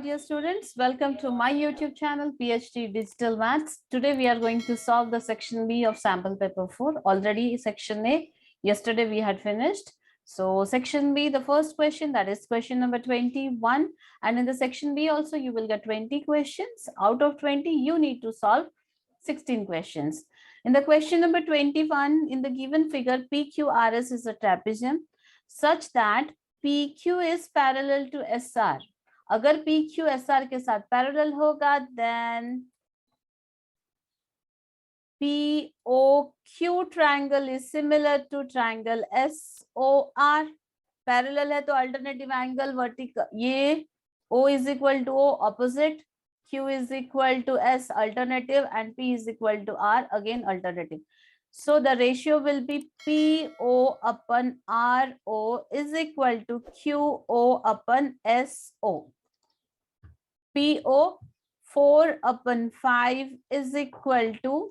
dear students, welcome to my YouTube channel PhD Digital Maths. Today we are going to solve the section B of sample paper 4. Already section A, yesterday we had finished. So section B, the first question, that is question number 21, and in the section B also you will get 20 questions. Out of 20 you need to solve 16 questions. In the question number 21, in the given figure, PQRS is a trapezium such that PQ is parallel to SR. अगर PQ SR के साथ parallel होगा then POQ triangle is similar to triangle SOR. Parallel है तो alternative angle vertical, ये O is equal to O opposite, Q is equal to S alternative, and P is equal to R again alternative. So the ratio will be PO upon RO is equal to QO upon SO. PO 4 upon 5 is equal to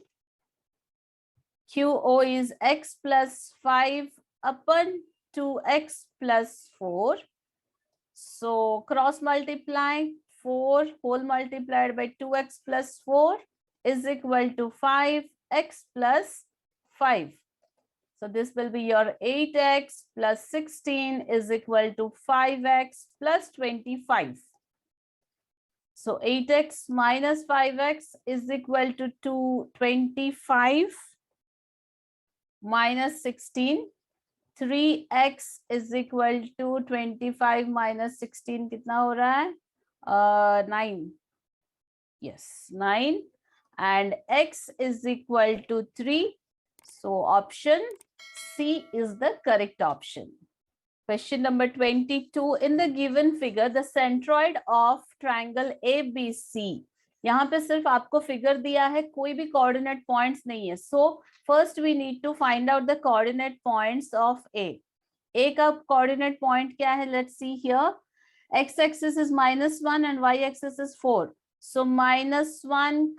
QO is X plus 5 upon 2X plus 4. So cross multiply 4 whole multiplied by 2X plus 4 is equal to 5X plus 5. So this will be your 8X plus 16 is equal to 5X plus 25. So 8X minus 5X is equal to 225 minus 16. 3X is equal to 25 minus 16. कितना हो रहा है? 9. Yes, 9. And X is equal to 3. So option C is the correct option. Question number 22. In the given figure, the centroid of triangle ABC. यहाँ पे सिर्फ आपको figure दिया है, कोई भी कोऑर्डिनेट पॉइंट्स नहीं है. So first we need to find out the coordinate points of A. A का coordinate point क्या है? Let's see here. X-axis is -1 and Y-axis is 4. So -1,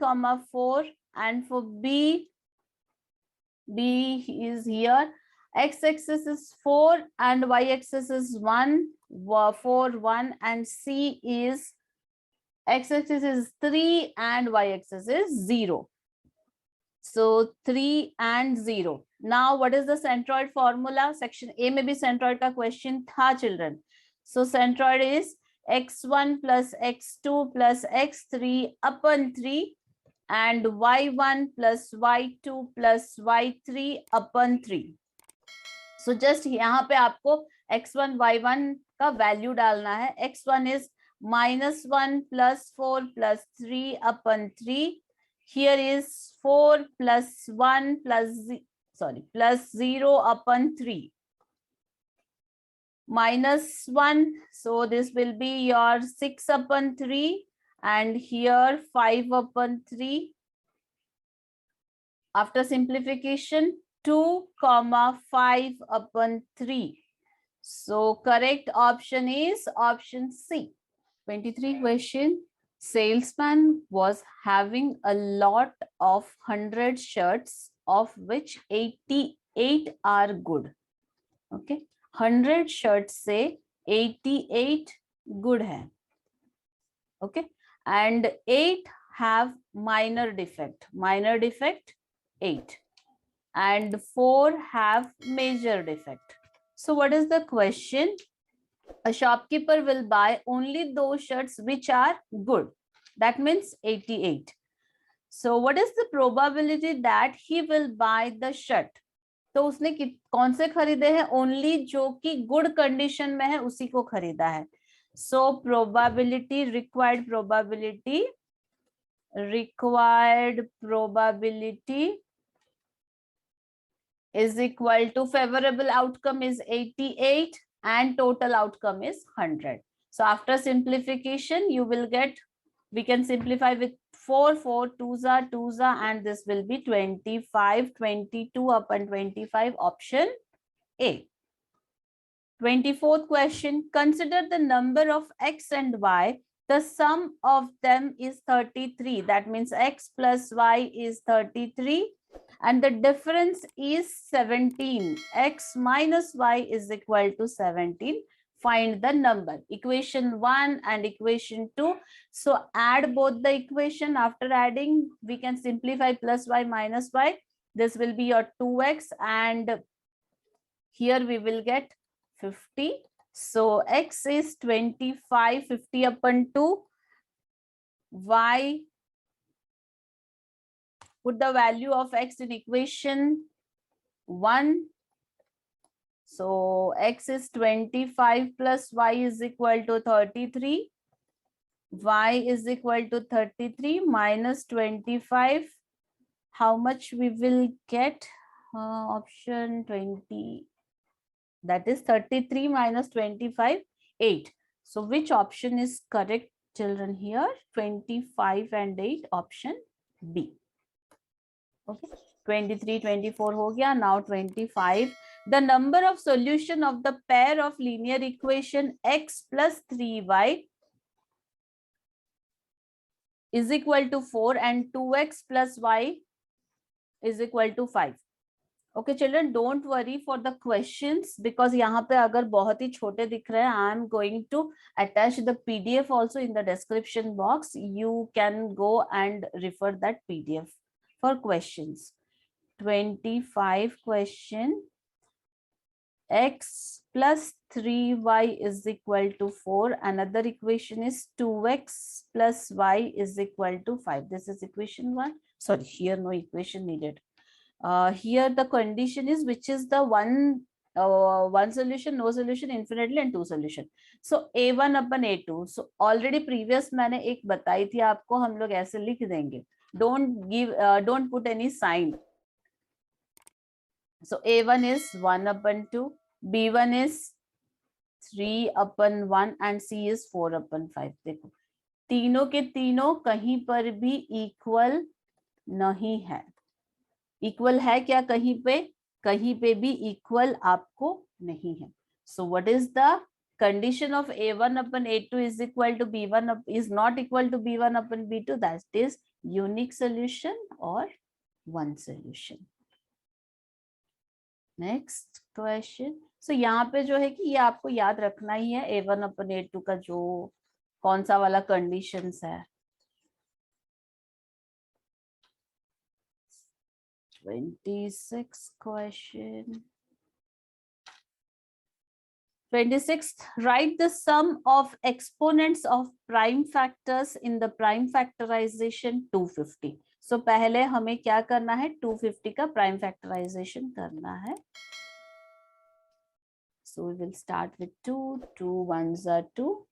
4, and for B is here. X-axis is 4 and Y-axis is 1, 4, 1, and C is X-axis is 3 and Y-axis is 0. So 3 and 0. Now what is the centroid formula? Section A में भी centroid का question था children. So centroid is x1 plus x2 plus x3 upon 3 and y1 plus y2 plus y3 upon 3. So just यहाँ पे आपको x1 y1 का value डालना है. x1 is -1 plus 4 plus 3 upon 3. Here is 4 plus 1 plus 0 upon 3. -1, so this will be your 6 upon 3, and here 5 upon 3. After simplification, 2, 5 upon 3. So correct option is option C. 23 question. Salesman was having a lot of 100 shirts, of which 88 are good. Okay, 100 shirts से 88 good है. Okay, and 8 have minor defect. Minor defect 8, and 4 have major defect. So what is the question? A shopkeeper will buy only those shirts which are good. That means 88. So what is the probability that he will buy the shirt? तो उसने कौन से खरीदे हैं? Only जो कि good condition में है उसी को खरीदा है. So probability, required probability is equal to favorable outcome is 88 and total outcome is 100. So after simplification, you will get, we can simplify with 4, 2s are 2s are, and this will be 25, 22 upon 25, option A. 24th question. Consider the number of X and Y. The sum of them is 33. That means X plus Y is 33. And the difference is 17. X minus Y is equal to 17. find the number. Equation 1 and equation 2. So add both the equation. After adding, we can simplify plus y minus y. This will be your 2x, and here we will get 50. So x is 25, 50 upon 2. Y, put the value of x in equation 1. So x is 25 plus y is equal to 33. Y is equal to 33 minus 25. How much we will get? Option 20. That is 33 minus 25, 8. So which option is correct, children, here? 25 and 8, option B. Okay. 23, 24 ho gaya. Now 25. The number of solution of the pair of linear equation x plus 3y is equal to 4 and 2x plus y is equal to 5. Okay, children, don't worry for the questions, because यहाँ पे अगर बहुत ही छोटे दिख रहे हैं, I am going to attach the PDF also in the description box. You can go and refer that PDF for questions. 25 question. X plus 3y is equal to 4. Another equation is 2x plus y is equal to 5. This is equation 1. Sorry, here no equation needed. Here the condition is which is the one solution, no solution, infinitely, and two solution. So a1 upon a2. So already previous मैंने एक बताई थी आपको, हम लोग ऐसे लिख देंगे. Don't put any sign. So a1 is 1 upon 2, b1 is 3 upon 1, and c is 4 upon 5. देखो तीनों के तीनों कहीं पर भी इक्वल नहीं है. इक्वल है क्या? कहीं पे भी इक्वल आपको नहीं है. So what is the condition of a1 upon a2 is equal to b1 is not equal to b1 upon b2? That is unique solution or one solution. Next question. So यहाँ पे जो है कि ये आपको याद रखना ही है, a1 upon a2 का जो कौन सा वाला conditions है. 26th question. 26th, write the sum of exponents of prime factors in the prime factorization 250. So पहले हमें क्या करना है? 250 का prime factorization करना है. So we will start with 2. 2 ones are 2.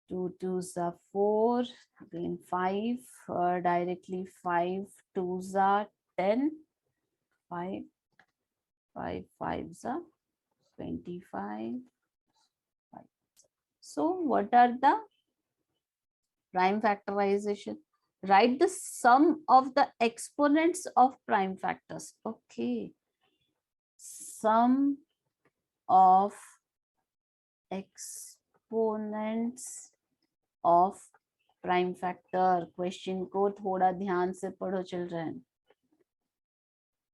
2 twos are 4. Again 5. Directly 5 twos are 10. 5. 5 fives are 25. 5. So what are the prime factorization? Write the sum of the exponents of prime factors. Okay. Sum of exponents of prime factor. Question को थोड़ा ध्यान से पढ़ो children.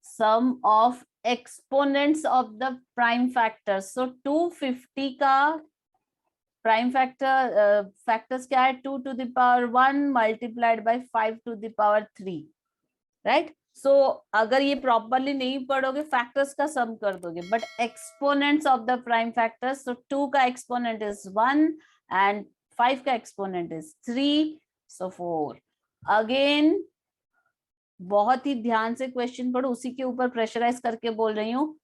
Sum of exponents of the prime factors. So 250 का prime factor factors क्या है? 2 to the power 1 multiplied by 5 to the power 3, right? So अगर ये properly नहीं पढ़ोगे factors का sum कर दोगे, but exponents of the prime factors, so 2 का exponent is 1 and 5 का exponent is 3, so 4. Again बहुत ही ध्यान से क्वेश्चन पढ़ो, उसी के ऊपर प्रेशराइज करके बोल रही हूँ.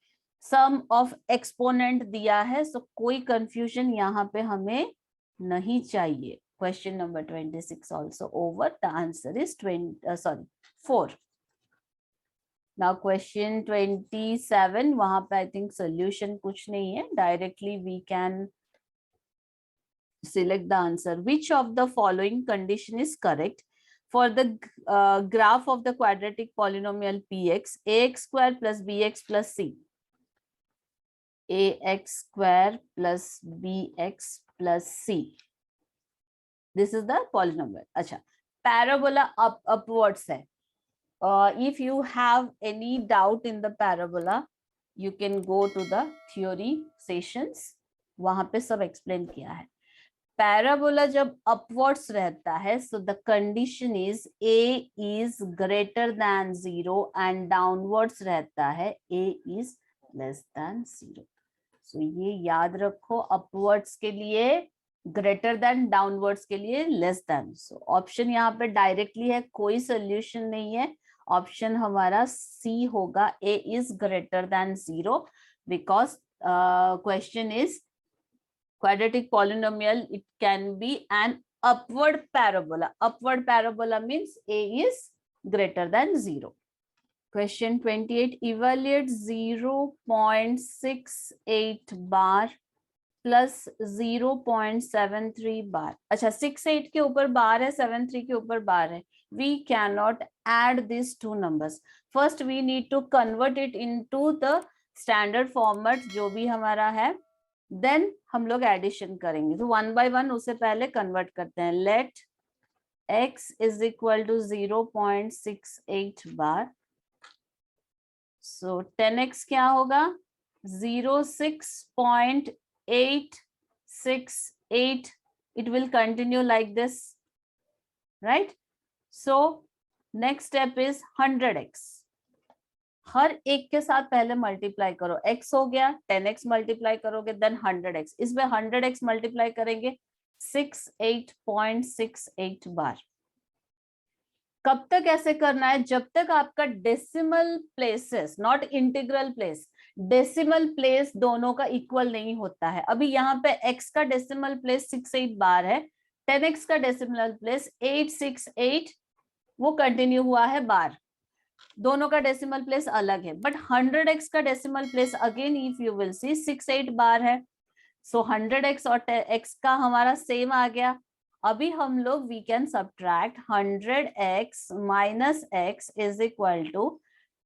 सम ऑफ एक्सपोनेंट दिया है, सो कोई कंफ्यूजन यहाँ पे हमें नहीं चाहिए. Question number 26 also over. The answer is 4. Now question 27, वहां पे आई थिंक सोल्यूशन कुछ नहीं है, directly we can select the answer. Which of the following condition is correct for the graph of the quadratic polynomial px? Ax square plus bx plus c. Ax square plus bx plus c. This is the polynomial. अच्छा, parabola upwards है. If you have any doubt in the parabola, you can go to the theory sessions. वहां पे सब explain किया है। Parabola जब upwards रहता है, so the condition is a is greater than 0 and downwards रहता है ए इज लेस देन 0। सो ये याद रखो, अपवर्ड्स के लिए ग्रेटर देन, डाउनवर्ड्स के लिए लेस देन। सो ऑप्शन यहाँ पे डायरेक्टली है, कोई सोल्यूशन नहीं है। ऑप्शन हमारा सी होगा, a is greater than 0, because question is quadratic polynomial, it can be an upward parabola. Upward parabola means a is greater than 0. Question 28, evaluate 0.68 bar plus 0.73 bar. अच्छा, 68 के ऊपर बार है, 73 के ऊपर बार है. We cannot add these two numbers. First we need to convert it into the standard format जो भी हमारा है, देन हम लोग एडिशन करेंगे. तो 1 by 1 उससे पहले कन्वर्ट करते हैं. Let x is equal to 0.68 bar. So 10x क्या होगा? 06.868. it will continue like this, right? so next step is 100x. हर एक के साथ पहले मल्टीप्लाई करो. x हो गया, 10x मल्टीप्लाई करोगे, देन 100x. इसमें 100x मल्टीप्लाई करेंगे 68.68 बार. कब तक ऐसे करना है? जब तक आपका decimal places, not integral place, decimal place दोनों का इक्वल नहीं होता है. अभी यहाँ पे x का डेसिमल प्लेस 68 बार है, 10x का डेसिमल प्लेस 868, वो कंटिन्यू हुआ है बार. दोनों का डेसिमल प्लेस अलग है. बट 100x का decimal place again if you will see 68 बार है. सो 100x और x का हमारा सेम आ गया. अभी हम लोग we can subtract 100x minus x is equal to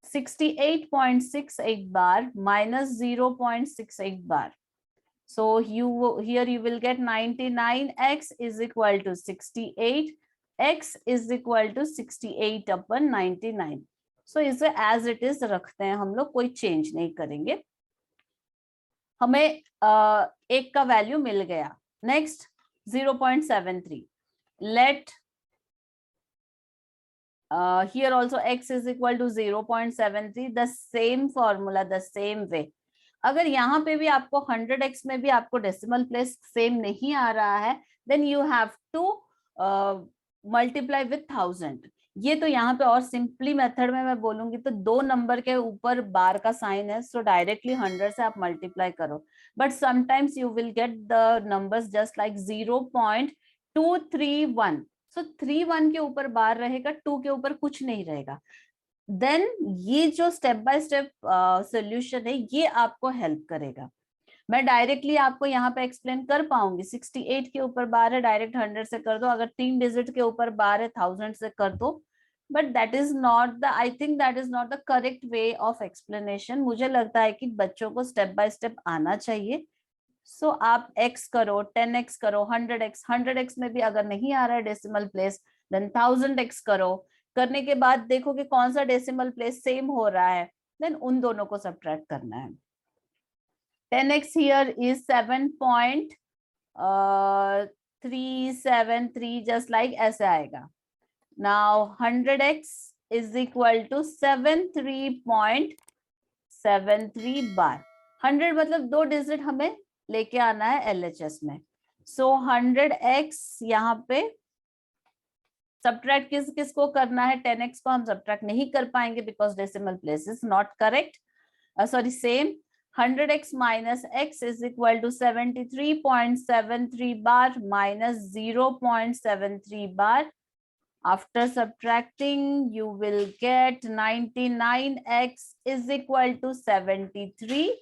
68.68 bar minus 0.68 bar. So here you will get 99x is equal to 68, x is equal to 68 upon 99. So इसे as it is रखते हैं हम लोग, कोई चेंज नहीं करेंगे. हमें एक का वैल्यू मिल गया. Next 0.73. Let here also x is equal to 0.73. the same formula, the same way. अगर यहाँ पे भी आपको 100x में भी आपको डेसिमल प्लेस सेम नहीं आ रहा है, then you have to multiply with 1000. ये तो यहाँ पे और सिंपली मेथड में मैं बोलूंगी तो 2 नंबर के ऊपर बार का साइन है, सो डायरेक्टली 100 से आप मल्टीप्लाई करो. But sometimes you will get the numbers just like 0.231. सो 31 के ऊपर बार रहेगा, 2 के ऊपर कुछ नहीं रहेगा. देन ये जो स्टेप बाय स्टेप सोल्यूशन है, ये आपको हेल्प करेगा. मैं डायरेक्टली आपको यहाँ पे एक्सप्लेन कर पाऊंगी. 68 के ऊपर बार है, डायरेक्ट 100 से कर दो. अगर 3 डिजिट के ऊपर बार है, 1000 से कर दो. But that is not the, I think that is not the correct way of explanation. मुझे लगता है कि बच्चों को स्टेप बाय स्टेप आना चाहिए. सो आप x करो, 10x करो, 100x. 100x में भी अगर नहीं आ रहा है डेसिमल प्लेस, देन 1000x करो. करने के बाद देखो कि कौन सा डेसिमल प्लेस सेम हो रहा है, देन उन दोनों को सब्ट्रैक्ट करना है. 10x here is 7.373, just like ऐसे आएगा. Now 100x is equal to 73.73 बार. 100 मतलब 2 डिजिट हमें लेके आना है LHS में. So 100x यहाँ पे सब्ट्रैक्ट किसको करना है? 10x को हम सब्ट्रैक्ट नहीं कर पाएंगे because decimal place is not correct, sorry same. 100x minus x is equal to 73.73 bar minus 0.73 bar. After subtracting, you will get 99x is equal to 73.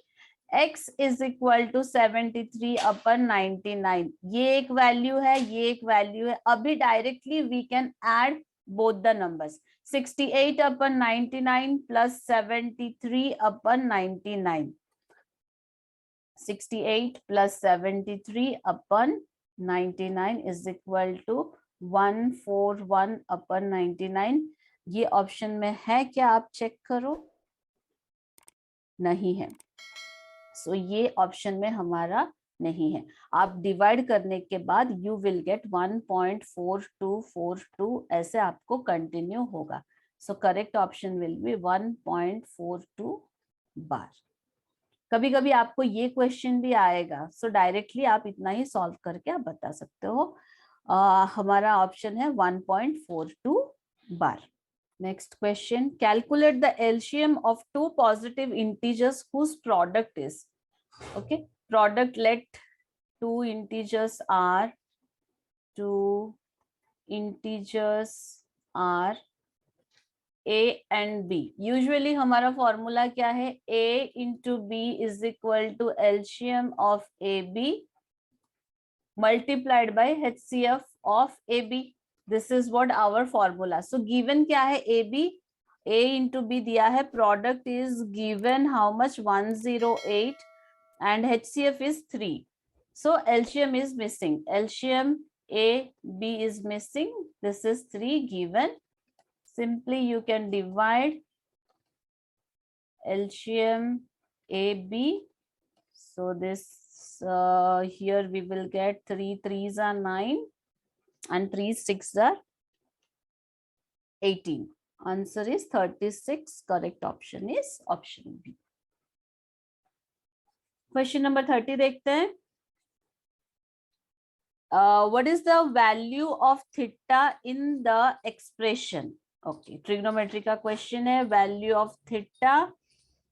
x is equal to 73 upon 99. ये एक value है, ये एक value है. अभी directly we can add both the numbers. 68 upon 99 plus 73 upon 99. 68 plus 73 upon 99 is equal to 141 upon 99. ये option में है क्या? आप चेक करो. नहीं है. सो ये ऑप्शन में हमारा नहीं है। आप डिवाइड करने के बाद यू विल गेट 1.4242, ऐसे आपको कंटिन्यू होगा। So correct option will be 1.42 बार। कभी कभी आपको ये क्वेश्चन भी आएगा, सो डायरेक्टली आप इतना ही सॉल्व करके आप बता सकते हो। हमारा ऑप्शन है 1.42 bar. Next question, calculate the LCM of two positive integers whose product is, okay, product, let two integers are a and b. Usually हमारा फॉर्मूला क्या है, a into b is equal to LCM of ab multiplied by HCF of ab. This is what our formula. So given क्या है, ab, a into b दिया है, product is given how much, 108, and HCF is 3. So LCM is missing. LCM a b is missing. This is 3 given. Simply you can divide LCM AB. So this here we will get 3 3s are 9 and 3 6s are 18. Answer is 36. Correct option is option B. Question number 30 देखते हैं. What is the value of theta in the expression? Okay, trigonometry का question है. Value of theta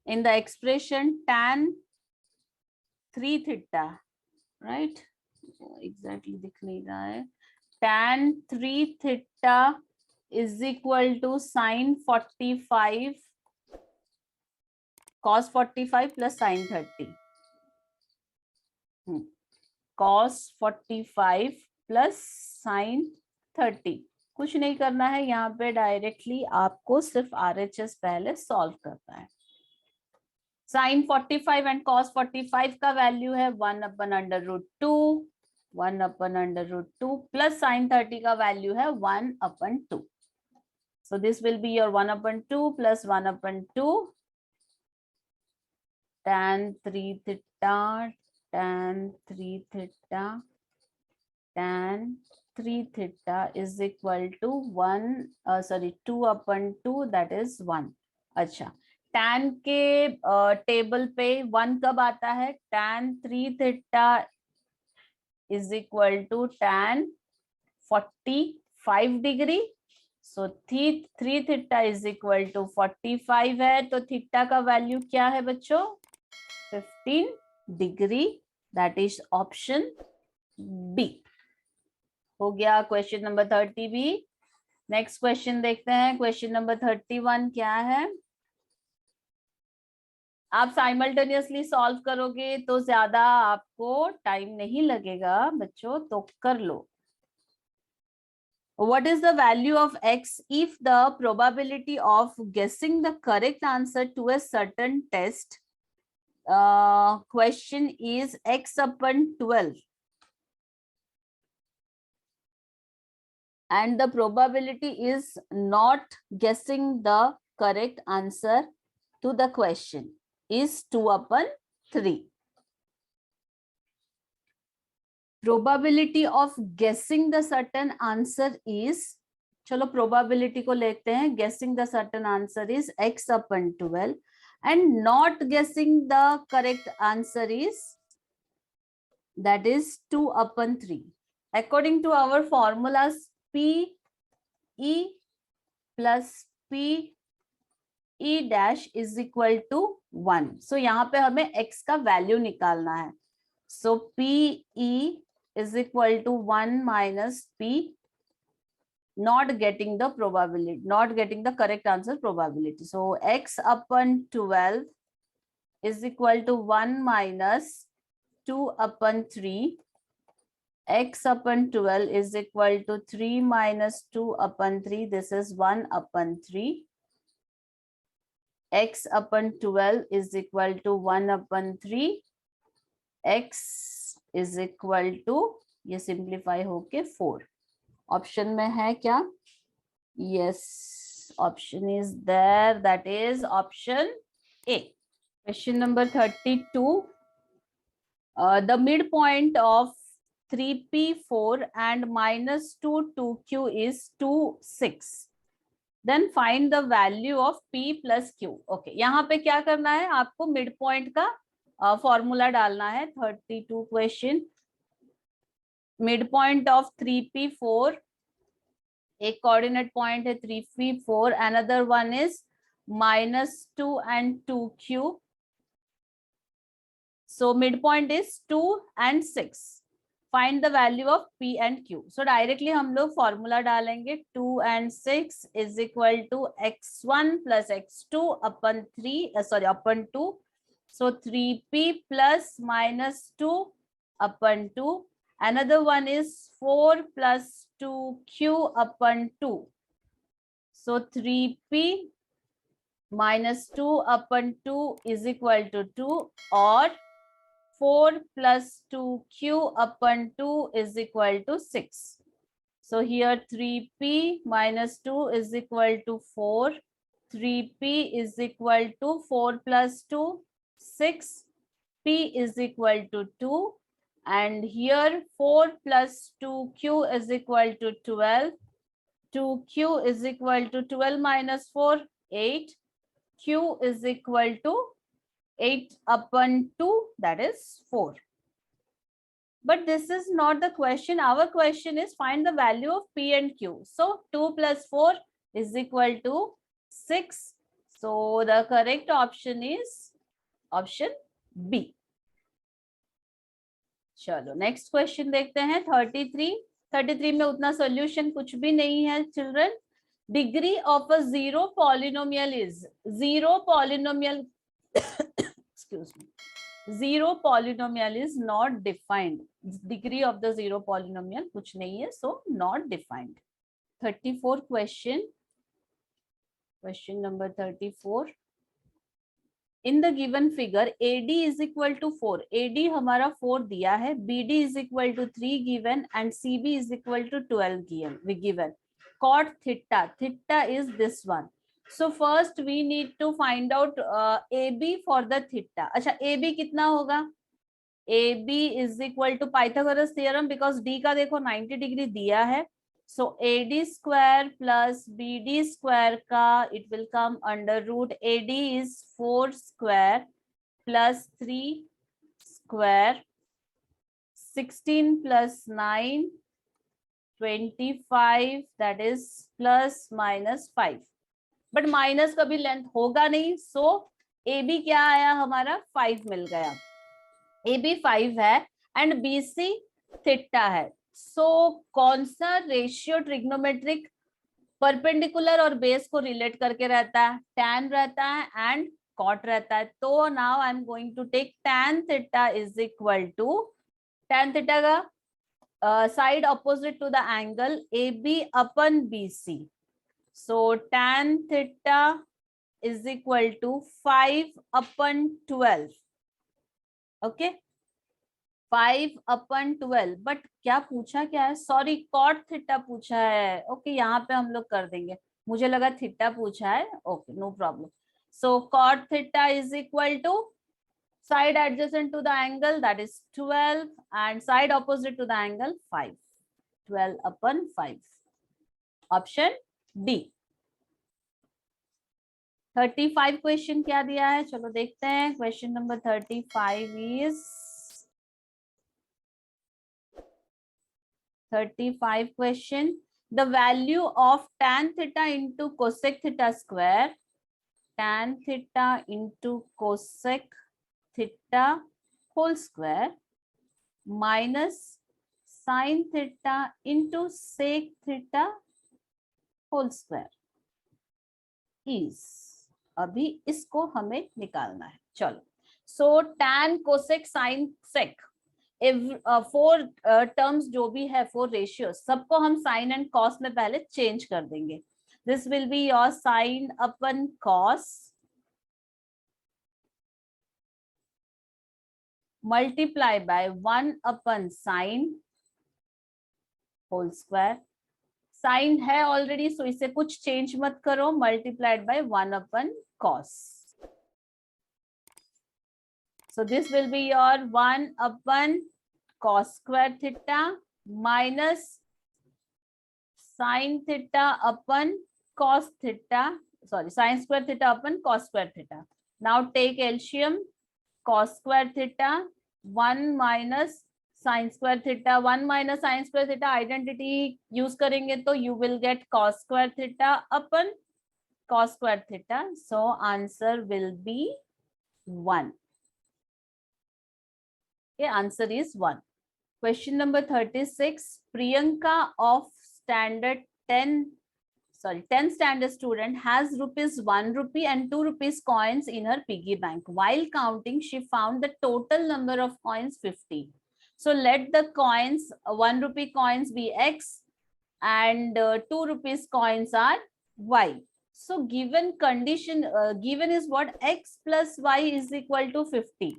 in the expression tan 3 theta, right? Exactly दिख नहीं रहा है. Tan 3 theta is equal to sin 45 cos 45 plus sin 30. Cos 45 plus sin 30. कुछ नहीं करना है यहाँ पे, डायरेक्टली आपको सिर्फ RHS पहले सॉल्व करना है. sin 45 एंड cos 45 का वैल्यू है 1/√2, 1/√2 प्लस sin 30 का वैल्यू है 1/2. So this will be your 1/2 plus 1/2 tan 3 theta, tan 3 theta, tan 3 theta is equal to 2/2, that is 1. अच्छा, tan के टेबल पे 1 कब आता है? tan 3 theta is equal to tan 45 degree. So 3 theta is equal to 45 है, तो theta का value क्या है बच्चों? 15 degree. That is option B. हो गया क्वेश्चन नंबर 30 भी. नेक्स्ट क्वेश्चन देखते हैं. क्वेश्चन नंबर 31 क्या है? आप साइमल्टेनियसली सॉल्व करोगे तो ज्यादा आपको टाइम नहीं लगेगा बच्चों, तो कर लो. What is the value of x if the probability of guessing the correct answer to a certain test question is x/12 and the probability is not guessing the correct answer to the question is 2/3. Probability of guessing the certain answer is, चलो probability को लेते हैं, guessing the certain answer is x/12 and not guessing the correct answer is, that is 2/3. According to our formulas, P E plus P E dash is equal to 1. So यहाँ पे हमें x का value निकालना है. So P E is equal to 1 minus P, not getting the probability, not getting the correct answer probability. So x/12 is equal to 1 minus 2/3. x/12 is equal to 3 minus 2/3. This is 1/3. x/12 is equal to 1/3. x is equal to, ये simplify होके 4. Option में है क्या? Yes, option is there, that is option A. Question number 32. The midpoint of 3p4 and minus 2q is 2, 6. Then find the value of p plus q. Okay, यहाँ पे क्या करना है, आपको मिड पॉइंट का फॉर्मूला डालना है. 32 question. Mid point of 3p4, एक कोऑर्डिनेट पॉइंट है 3p4, another one is -2 and 2q. So midpoint is 2 and 6. Find the value of p and q. So directly हम लोग फॉर्मूला डालेंगे. 2 and 6 is equal to x1 plus x2 upon 2. So 3p plus minus 2 upon 2. Another one is 4 plus 2q upon 2. So 3p minus 2 upon 2 is equal to 2, or 4 plus 2q upon 2 is equal to 6. So here 3p minus 2 is equal to 4. 3p is equal to 4 plus 2, 6. P is equal to 2. And here 4 plus 2q is equal to 12. 2q is equal to 12 minus 4, 8. Q is equal to 8 upon 2, that is 4. But this is not the question. Our question is find the value of p and q. So 2 plus 4 is equal to 6. So the correct option is option B. चलो next question देखते हैं. 33 में उतना solution कुछ भी नहीं है children. Degree of a zero polynomial is, zero polynomial excuse me, zero polynomial is not defined. Degree of the zero polynomial कुछ नहीं है, so not defined. 34 question number 34. In the given figure AD is equal to 4. AD हमारा 4 दिया है, BD is equal to 3 given and CB is equal to 12 given. Cot theta, theta is this one. So first we need to find out AB for the theta. अच्छा AB कितना होगा? AB is equal to Pythagoras theorem, because D का देखो 90 degree दिया है. So AD square plus BD square का it will come under root. AD is 4 square plus 3 square, 16 plus 9, 25, that is plus minus 5. But minus कभी length होगा नहीं, सो A B क्या आया हमारा 5 मिल गया. ए बी 5 है एंड बी सी थीटा है. सो कौन सा रेशियो ट्रिग्नोमेट्रिक परपेंडिकुलर और बेस को रिलेट करके रहता है? टैन रहता है एंड कॉट रहता है. तो now I am going to take tan theta is equal to, tan theta का side opposite to the angle A B upon B C. So tan theta is equal to 5 upon 12. Okay, 5 upon 12. But क्या पूछा क्या है? Sorry, cot theta पूछा है. Okay यहाँ पे हम लोग कर देंगे, मुझे लगा थीटा पूछा है. Okay no problem. So cot theta is equal to side adjacent to the angle, that is 12, and side opposite to the angle 5. 12 upon 5. Option D. 35 question क्या दिया है, चलो देखते हैं. Question number 35 is 35 question. The value of tan theta into cosec theta square, tan theta into cosec theta whole square minus sine theta into sec theta whole square is, अभी इसको हमें निकालना है. चलो, so tan cosec sine sec, 4 terms जो भी है, 4 ratio, सबको हम साइन एंड कॉस में पहले चेंज कर देंगे. This will be your sine upon cos multiply by 1 upon sine whole square. Sine है ऑलरेडी, सो इसे कुछ चेंज मत करो. Multiplied by 1 upon cos. So this will be your 1 upon cos square theta minus sin theta upon cos theta, sorry, sin square theta upon cos square theta. Now take LCM, cos square theta 1 minus sin square theta, 1 minus sin square theta identity use करेंगे तो you will get cos square theta upon cos square theta. So answer will be 1. Okay, answer is 1. Question number 36. Priyanka of standard 10 standard student has rupees 1 rupee and 2 rupees coins in her piggy bank. While counting, she found the total number of coins 50. So let the coins, 1 rupee coins be X and 2 rupees coins are Y. So given condition, given is what? X plus Y is equal to 50.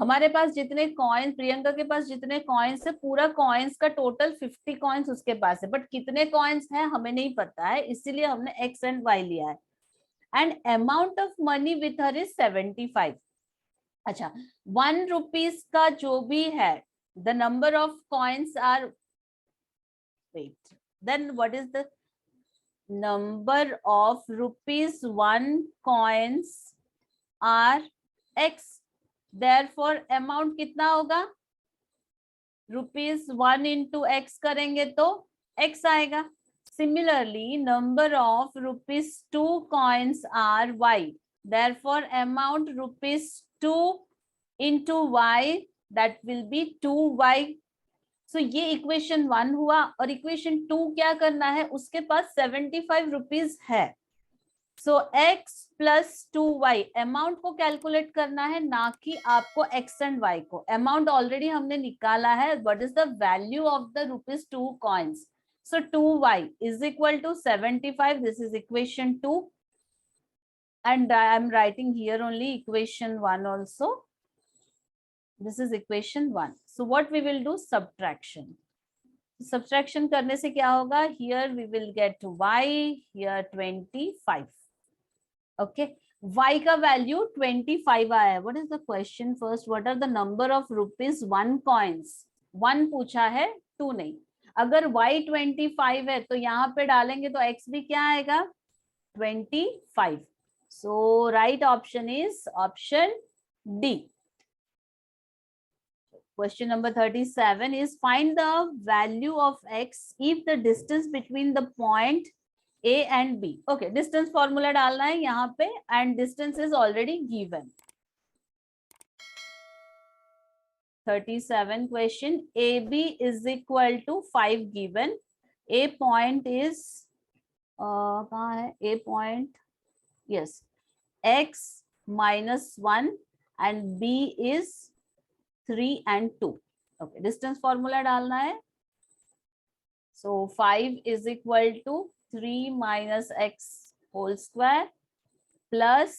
हमारे पास जितने coins, Priyanka के पास जितने coins है, पूरा coins का total 50 coins उसके पास है, but कितने कॉइन्स हैं हमें नहीं पता है, इसीलिए हमने एक्स एंड वाई लिया है. And amount of money with her is 75. अच्छा, 1 रुपीज का जो भी है, the number of coins are, wait, then what is the number of rupees 1 coins are X. Therefore amount कितना होगा? ₹1 into x करेंगे तो x आएगा. Similarly, number of ₹2 coins are y. Therefore amount ₹2 into y, that will be 2y. So ये equation 1 हुआ. और equation 2 क्या करना है? उसके पास 75 रुपीज है. So x plus 2y amount को कैलकुलेट करना है, ना कि आपको x एंड y को. अमाउंट ऑलरेडी हमने निकाला है. What is the value of the ₹2 coins? So 2y is equal to 75. This is equation 2 and I am writing here only equation 1 also. This is equation 1. So what we will do? Subtraction. Subtraction करने से क्या होगा? Here we will get y, here 25. Okay, y का value 25 आया है. What is the question first? What are the number of ₹1 coins? 1 पूछा है, 2 नहीं. अगर y 25 है तो यहाँ पे डालेंगे तो x भी क्या आएगा? 25. So right option is option D. Question number 37 is find the value of x if the distance between the point A and B. Okay, distance formula डालना है यहाँ पे and distance is already given. 37 question. AB is equal to 5 given. A point is कहाँ है? A point, yes, x minus 1 and B is 3 and 2. Okay, distance formula डालना है. So 5 is equal to 3 minus x whole square plus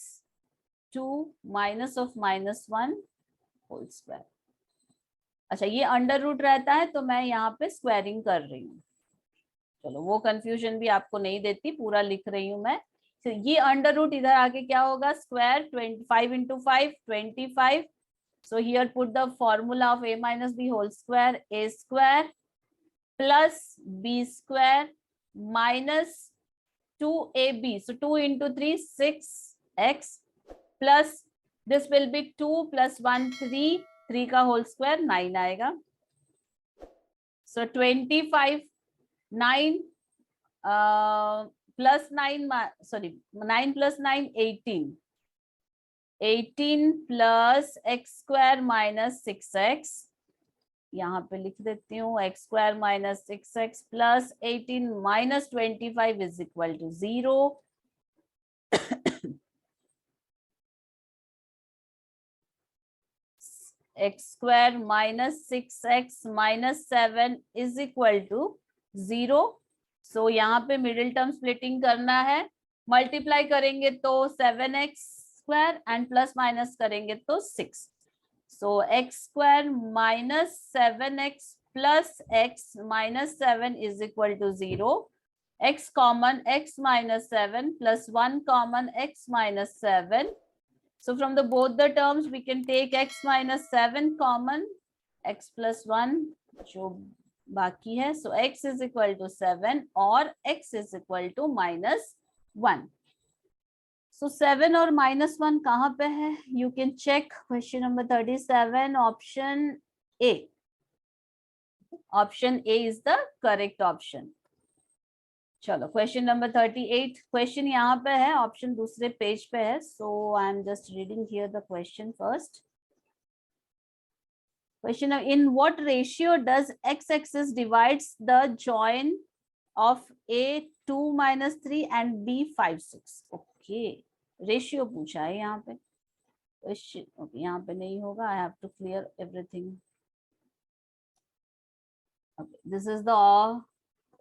2 minus of minus 1 whole square. अच्छा, ये under root रहता है तो मैं यहाँ पे स्क्वायरिंग कर रही हूँ. चलो, वो कंफ्यूजन भी आपको नहीं देती, पूरा लिख रही हूँ मैं. तो ये अंडर रूट इधर आके क्या होगा? Square. 25 into 5 25. So here put the formula of a minus b whole square. A square plus b square minus 2ab. So 2 into 3 6x plus this will be 2 plus 1 3. 3 का whole square 9 आएगा. So 25 9 plus 9, sorry, 9 plus 9 18. 18 plus x square minus 6x. यहाँ पे लिख देती हूँ x square minus 6x plus 18 minus 25 is equal to 0. x square minus 6x minus 7 is equal to 0. So यहाँ पे middle term splitting करना है. मल्टीप्लाई करेंगे तो 7x square and plus minus करेंगे तो 6. So x square minus 7x plus x minus 7 is equal to 0. X common, x minus 7 plus 1 common x minus 7. So from the both the terms we can take x minus 7 common, x plus 1 जो बाकी है, so x is equal to 7 और x is equal to minus 1. So 7 और minus 1 कहाँ पे है? You can check question number 37, option A. Option A is the correct option. चलो question number 38. Question यहाँ पे है, ऑप्शन दूसरे पेज पे है. So I am just reading here the question first. Question: in what ratio does x-axis divides the join of a 2 minus 3 and b 5 6? Okay, ratio पूछा है यहाँ पे. Okay, यहाँ पे नहीं होगा. I have to clear everything. Okay, this is the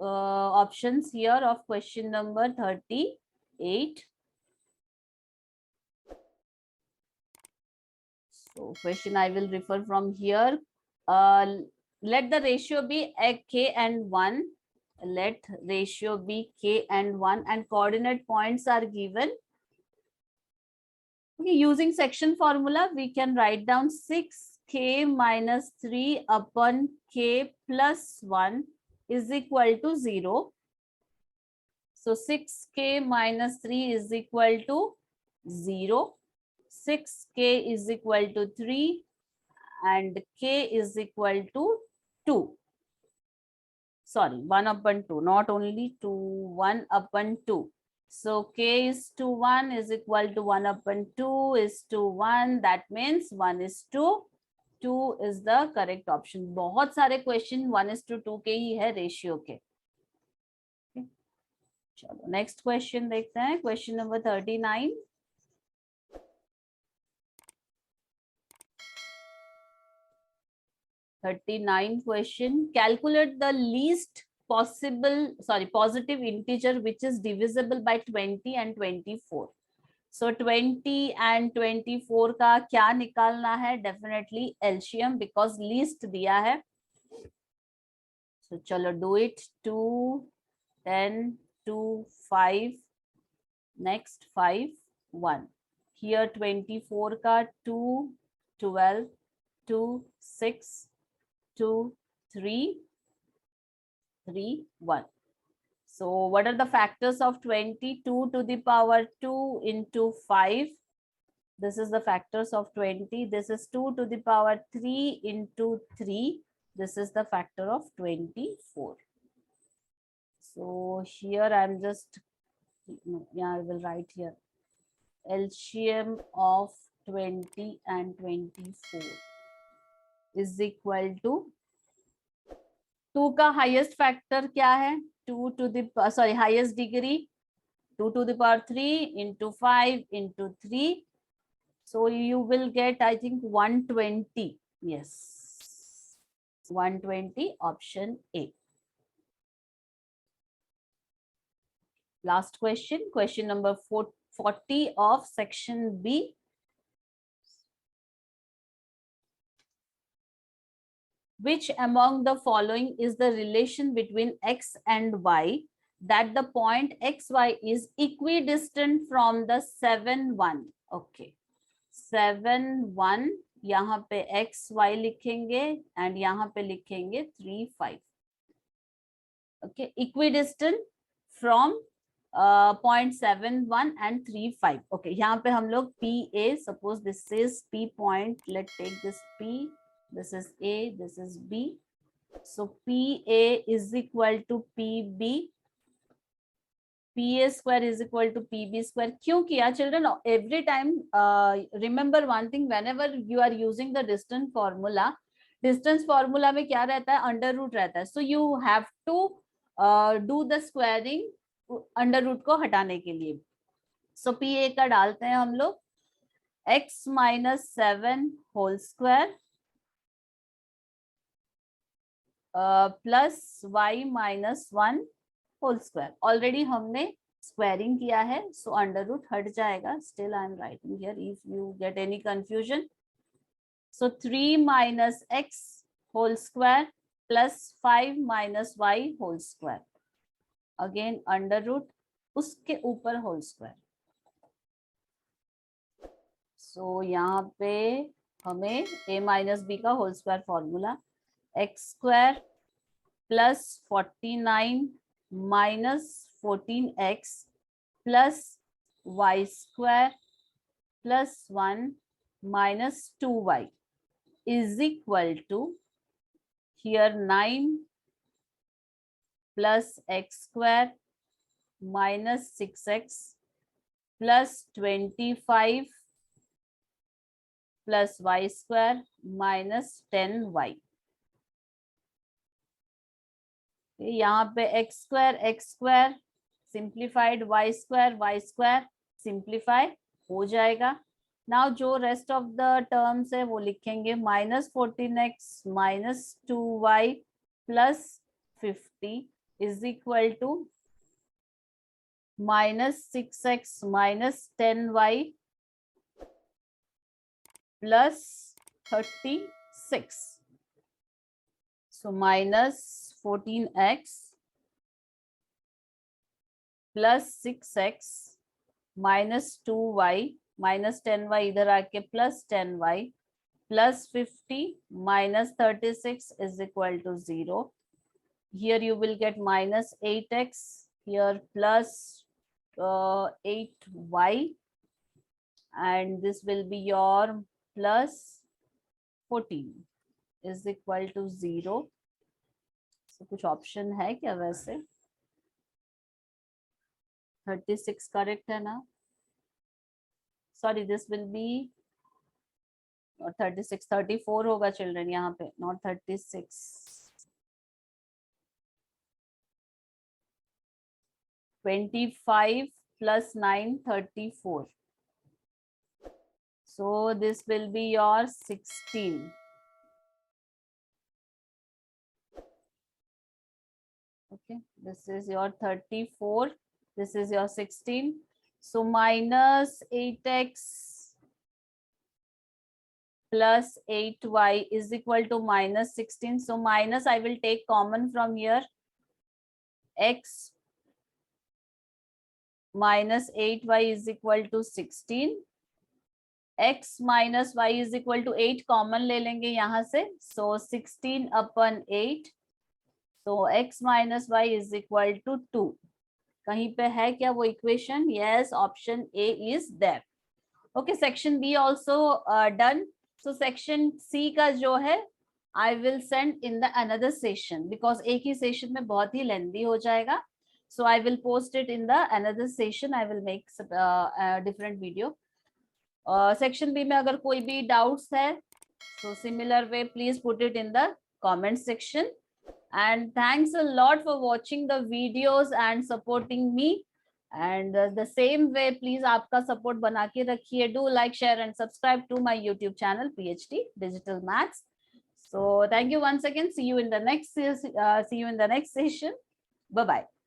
options here of question number 38. So question I will refer from here. Let the ratio be k and 1. Let ratio be k and 1 and coordinate points are given. Okay, using section formula, we can write down 6k minus 3 upon k plus 1 is equal to 0. So 6k minus 3 is equal to 0. 6k is equal to 3 and k is equal to 2. Sorry, 1 upon 2, not only 2, 1 upon 2. So k is to 1 is equal to 1 upon 2 is to 1. That means 1 is to 2 is the correct option. बहुत सारे question 1 is to 2 के ही है ratio के. चलो next question देखते हैं. Question number 39. Question: calculate the least positive integer which is divisible by 20 and 24. So 20 and 24 का क्या निकालना है? Definitely LCM because least दिया है. So चलो do it. 2, 10, 2, 5, next 5, 1. Here 24 का 2, 12, 2, 6, 2, 3, 3, 1. So what are the factors of 22 to the power 2 into 5? This is the factors of 20. This is 2 to the power 3 into 3. This is the factor of 24. So here I'm just, yeah, I will write here. LCM of 20 and 24 is equal to 2 का highest factor क्या है? 2 to the highest degree 2 to the power 3 into 5 into 3. So you will get, I think, 120. Yes, 120, option A. Last question, question number 40 of section B. Which among the following is the relation between x and y that the point xy is equidistant from the 7, 1? Okay, 7, 1, यहाँ पे xy लिखेंगे and यहाँ पे लिखेंगे 3, 5. Okay, equidistant from point 7, 1 and 3, 5. Okay, यहाँ पे हम लोग PA, suppose this is P point, let's take this P. This is A, this is B. So PA is equal to PB. PA square is equal to PB square. क्यों किया children? Every time remember one thing, whenever you are using the distance formula में क्या रहता है? Under root रहता है. So you have to do the squaring under root को हटाने के लिए. So PA का डालते हैं हम लोग x minus 7 whole square plus y minus 1 whole square. Already हमने squaring किया है, so under root हट जाएगा. Still I am writing here if you get any confusion. So 3 minus x whole square plus 5 minus y whole square. Again under root, उसके ऊपर whole square. सो यहाँ पे हमें a माइनस बी का whole square formula, X square plus 49 minus 14x plus Y square plus 1 minus 2y is equal to here 9 plus x square minus 6x plus 25 plus y square minus 10y. यहाँ पे x square simplified y square simplify हो जाएगा. Now जो rest of the terms है वो लिखेंगे minus 14x minus 2y plus 50 is equal to minus 6x minus 10y plus 36. So minus 14x plus 6x minus 2y minus 10y इधर आके plus 10y plus 50 minus 36 is equal to 0. Here you will get minus 8x, here plus 8y, and this will be your plus 14 is equal to 0. So कुछ option है क्या वैसे? 36 correct है ना? Sorry, this will be not 36, 34 होगा children यहाँ पे, not 36. 25 plus 9, 34. So this will be your 16. Okay, this is your 34. This is your 16. So minus 8x plus 8y is equal to minus 16. So minus I will take common from here. X minus 8y is equal to 16. X minus y is equal to 8 common ले लेंगे यहाँ से. So 16 upon 8. So x minus y is equal to 2. कहीं पे है क्या वो equation? Yes, option A is there. Okay, section B also done. So section C का जो है I will send in the another session because एक ही session में बहुत ही lengthy हो जाएगा. So I will post it in the another session. I will make a different video. Section B में अगर कोई भी doubts है, so similar way please put it in the comment section. And thanks a lot for watching the videos and supporting me. And the same way, please आपका support बना के रखिए. Do like, share, and subscribe to my YouTube channel PhD Digital Maths. So thank you once again. See you in the next session. Bye bye.